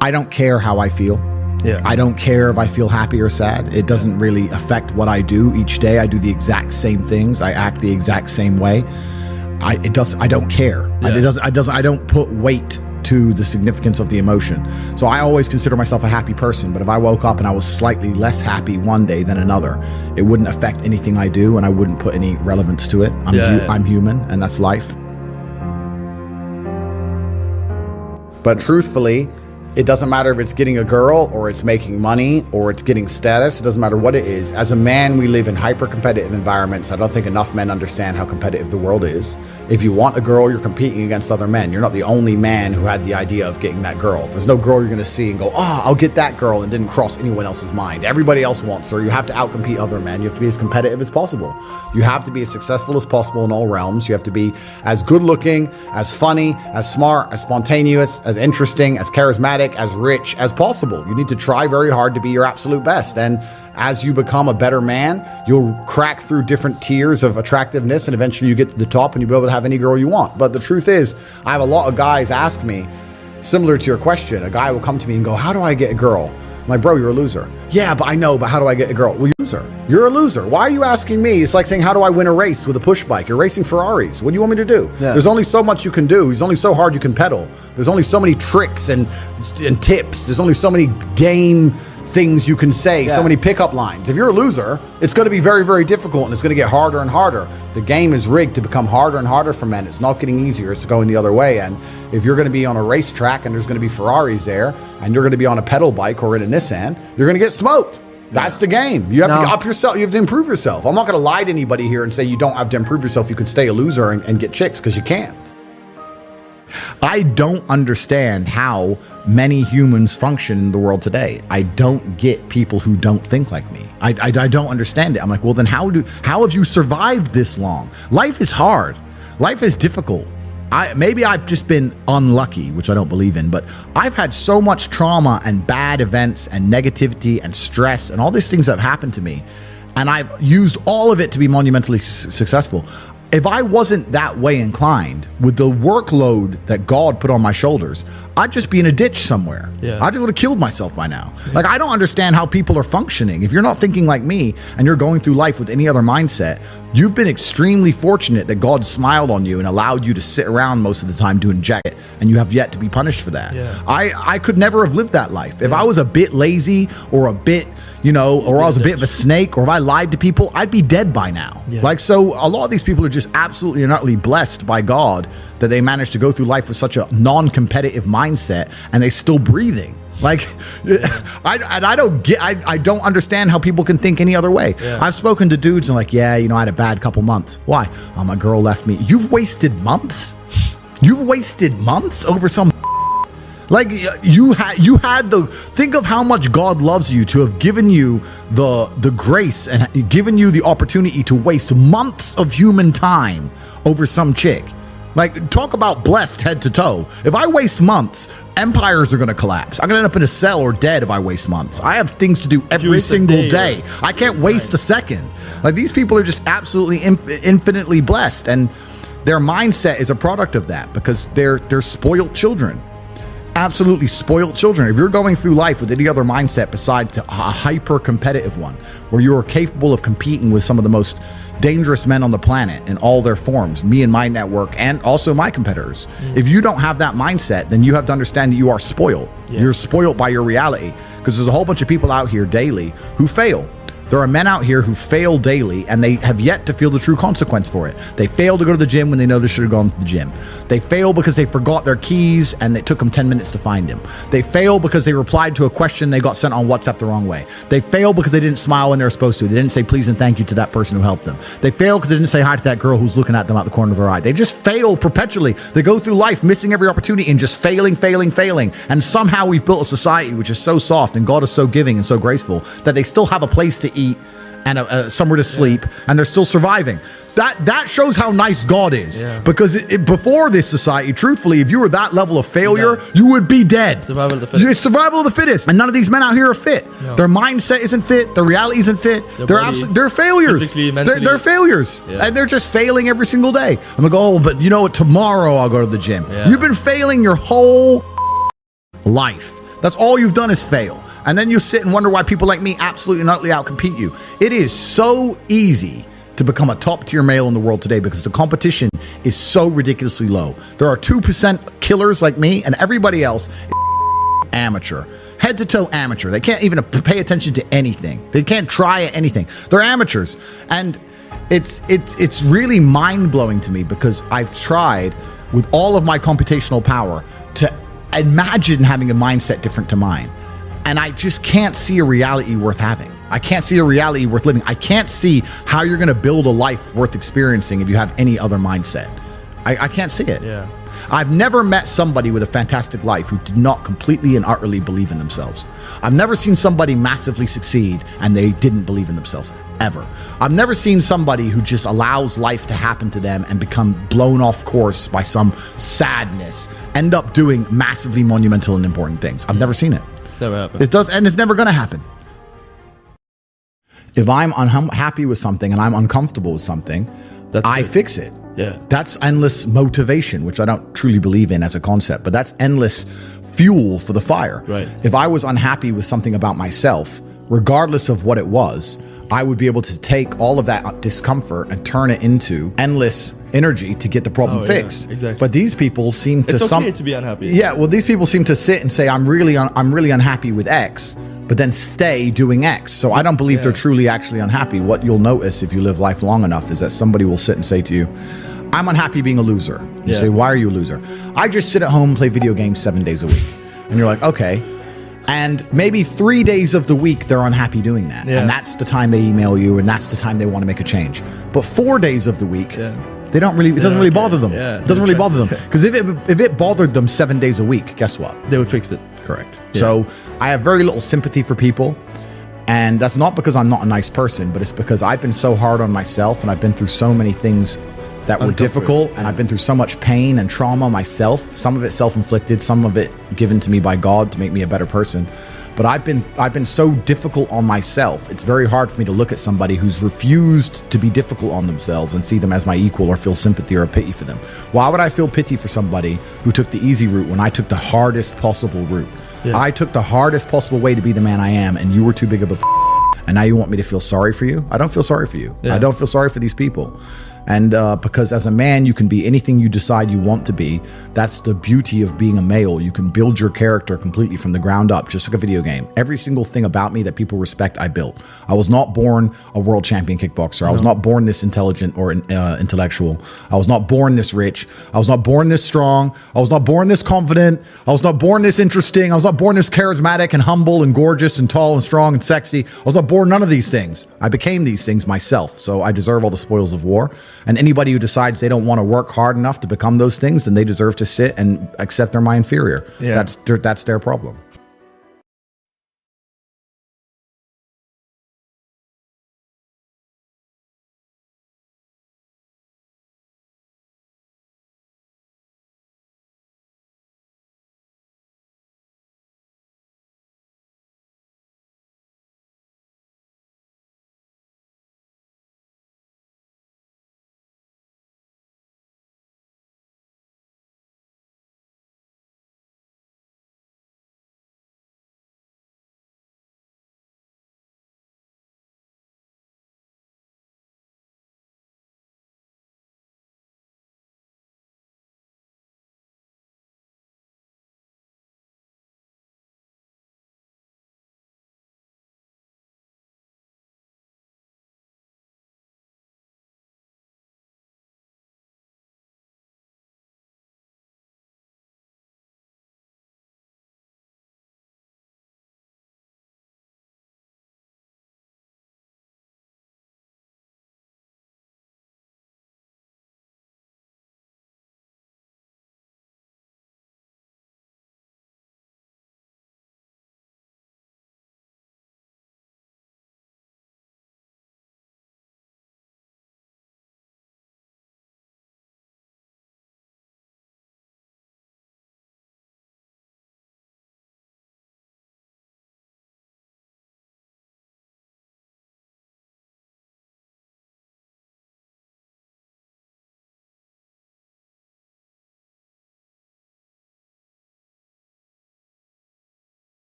I don't care how I feel. Yeah. I don't care if I feel happy or sad. It doesn't really affect what I do each day. I do the exact same things. I act the exact same way. I don't care. Yeah. I don't put weight to the significance of the emotion. So I always consider myself a happy person, but if I woke up and I was slightly less happy one day than another, it wouldn't affect anything I do, and I wouldn't put any relevance to it. I'm human, and that's life. But truthfully, it doesn't matter if it's getting a girl or it's making money or it's getting status. It doesn't matter what it is. As a man, we live in hyper-competitive environments. I don't think enough men understand how competitive the world is. If you want a girl, you're competing against other men. You're not the only man who had the idea of getting that girl. There's no girl you're going to see and go, oh, I'll get that girl, and didn't cross anyone else's mind. Everybody else wants her. You have to outcompete other men. You have to be as competitive as possible. You have to be as successful as possible in all realms. You have to be as good-looking, as funny, as smart, as spontaneous, as interesting, as charismatic, as rich as possible. You need to try very hard to be your absolute best. And as you become a better man, you'll crack through different tiers of attractiveness, and eventually you get to the top and you'll be able to have any girl you want. But the truth is, I have a lot of guys ask me, similar to your question, a guy will come to me and go, how do I get a girl? I'm like, bro, you're a loser. Yeah, but I know, but how do I get a girl? Well, you're a loser. You're a loser. Why are you asking me? It's like saying, how do I win a race with a push bike? You're racing Ferraris. What do you want me to do? Yeah. There's only so much you can do. There's only so hard you can pedal. There's only so many tricks and tips. There's only so many game things you can say, so many pickup lines. If you're a loser, it's going to be very, very difficult, and it's going to get harder and harder. The game is rigged to become harder and harder for men. It's not getting easier. It's going the other way. And if you're going to be on a racetrack and there's going to be Ferraris there, and you're going to be on a pedal bike or in a Nissan, you're going to get smoked. That's the game. You have to up yourself. You have to improve yourself. I'm not going to lie to anybody here and say you don't have to improve yourself. You can stay a loser and get chicks, because you can't. I don't understand how many humans function in the world today. I don't get people who don't think like me. I don't understand it. I'm like, well, then how have you survived this long? Life is hard. Life is difficult. Maybe I've just been unlucky, which I don't believe in, but I've had so much trauma and bad events and negativity and stress and all these things that have happened to me, and I've used all of it to be monumentally successful. If I wasn't that way inclined with the workload that God put on my shoulders, I'd just be in a ditch somewhere. Yeah. I just would have killed myself by now. Yeah. Like, I don't understand how people are functioning. If you're not thinking like me and you're going through life with any other mindset, you've been extremely fortunate that God smiled on you and allowed you to sit around most of the time doing jacket, and you have yet to be punished for that. Yeah. I could never have lived that life. If I was a bit lazy or a bit, or I was a bit of a snake, or if I lied to people, I'd be dead by now. Yeah. Like, so a lot of these people are just absolutely and utterly blessed by God that they managed to go through life with such a non-competitive mindset, and they're still breathing. Like, I don't understand how people can think any other way. Yeah. I've spoken to dudes and like, I had a bad couple months. Why? Oh, my girl left me. You've wasted months? You've wasted months over some. Like, you had think of how much God loves you to have given you the grace and given you the opportunity to waste months of human time over some chick. Like, talk about blessed head to toe. If I waste months, empires are going to collapse. I'm going to end up in a cell or dead if I waste months. I have things to do every single day. I can't waste a second. Like, these people are just absolutely infinitely blessed, and their mindset is a product of that, because they're spoiled children. Absolutely spoiled children. If you're going through life with any other mindset besides a hyper-competitive one, where you are capable of competing with some of the most dangerous men on the planet in all their forms, me and my network, and also my competitors. If you don't have that mindset, then you have to understand that you are spoiled. You're spoiled by your reality, because there's a whole bunch of people out here daily who fail. There are men out here who fail daily, and they have yet to feel the true consequence for it. They fail to go to the gym when they know they should have gone to the gym. They fail because they forgot their keys and it took them 10 minutes to find them. They fail because they replied to a question they got sent on WhatsApp the wrong way. They fail because they didn't smile when they were supposed to. They didn't say please and thank you to that person who helped them. They fail because they didn't say hi to that girl who's looking at them out the corner of their eye. They just fail perpetually. They go through life missing every opportunity and just failing. And somehow we've built a society which is so soft, and God is so giving and so graceful, that they still have a place to eat and somewhere to sleep, and they're still surviving. That shows how nice God is, because before this society, truthfully, if you were that level of failure, you would be dead. Survival of the fittest. It's survival of the fittest, and none of these men out here are fit. No. Their mindset isn't fit. Their reality isn't fit. They're failures. They're failures, and they're just failing every single day. And they go, oh, but you know what? Tomorrow I'll go to the gym. Yeah. You've been failing your whole life. That's all you've done is fail. And then you sit and wonder why people like me absolutely and utterly outcompete you. It is so easy to become a top tier male in the world today because the competition is so ridiculously low. There are 2% killers like me, and everybody else is amateur. Head to toe amateur. They can't even pay attention to anything. They can't try anything. They're amateurs. And it's really mind-blowing to me because I've tried with all of my computational power to imagine having a mindset different to mine. And I just can't see a reality worth having. I can't see a reality worth living. I can't see how you're going to build a life worth experiencing if you have any other mindset. I can't see it. Yeah. I've never met somebody with a fantastic life who did not completely and utterly believe in themselves. I've never seen somebody massively succeed and they didn't believe in themselves, ever. I've never seen somebody who just allows life to happen to them and become blown off course by some sadness, end up doing massively monumental and important things. I've never seen it. It's never happened. It does, and it's never going to happen. If I'm unhappy with something and I'm uncomfortable with something, I fix it. Yeah. That's endless motivation, which I don't truly believe in as a concept, but that's endless fuel for the fire. Right. If I was unhappy with something about myself, regardless of what it was, I would be able to take all of that discomfort and turn it into endless energy to get the problem fixed. Yeah, exactly. But these people seem to it's okay to be unhappy. Yeah, well, these people seem to sit and say, I'm really unhappy with X, but then stay doing X. So I don't believe they're truly actually unhappy. What you'll notice if you live life long enough is that somebody will sit and say to you, I'm unhappy being a loser. You say, why are you a loser? I just sit at home and play video games 7 days a week. And you're like, okay. And maybe 3 days of the week, they're unhappy doing that. Yeah. And that's the time they email you, and that's the time they want to make a change. But 4 days of the week, they don't really, it doesn't really bother them. Yeah, it doesn't really bother them. Because if it bothered them 7 days a week, guess what? They would fix it. Correct. Yeah. So I have very little sympathy for people. And that's not because I'm not a nice person, but it's because I've been so hard on myself and I've been through so many things that were difficult, and I've been through so much pain and trauma myself, some of it self-inflicted, some of it given to me by God to make me a better person. But I've been so difficult on myself. It's very hard for me to look at somebody who's refused to be difficult on themselves and see them as my equal or feel sympathy or pity for them. Why would I feel pity for somebody who took the easy route when I took the hardest possible route? Yeah. I took the hardest possible way to be the man I am, and you were too big of a and now you want me to feel sorry for you? I don't feel sorry for you. Yeah. I don't feel sorry for these people. And because as a man, you can be anything you decide you want to be. That's the beauty of being a male. You can build your character completely from the ground up, just like a video game. Every single thing about me that people respect, I built. I was not born a world champion kickboxer. I was not born this intelligent or intellectual. I was not born this rich. I was not born this strong. I was not born this confident. I was not born this interesting. I was not born this charismatic and humble and gorgeous and tall and strong and sexy. I was not born none of these things. I became these things myself. So I deserve all the spoils of war. And anybody who decides they don't want to work hard enough to become those things, then they deserve to sit and accept they're my inferior. Yeah. That's their problem.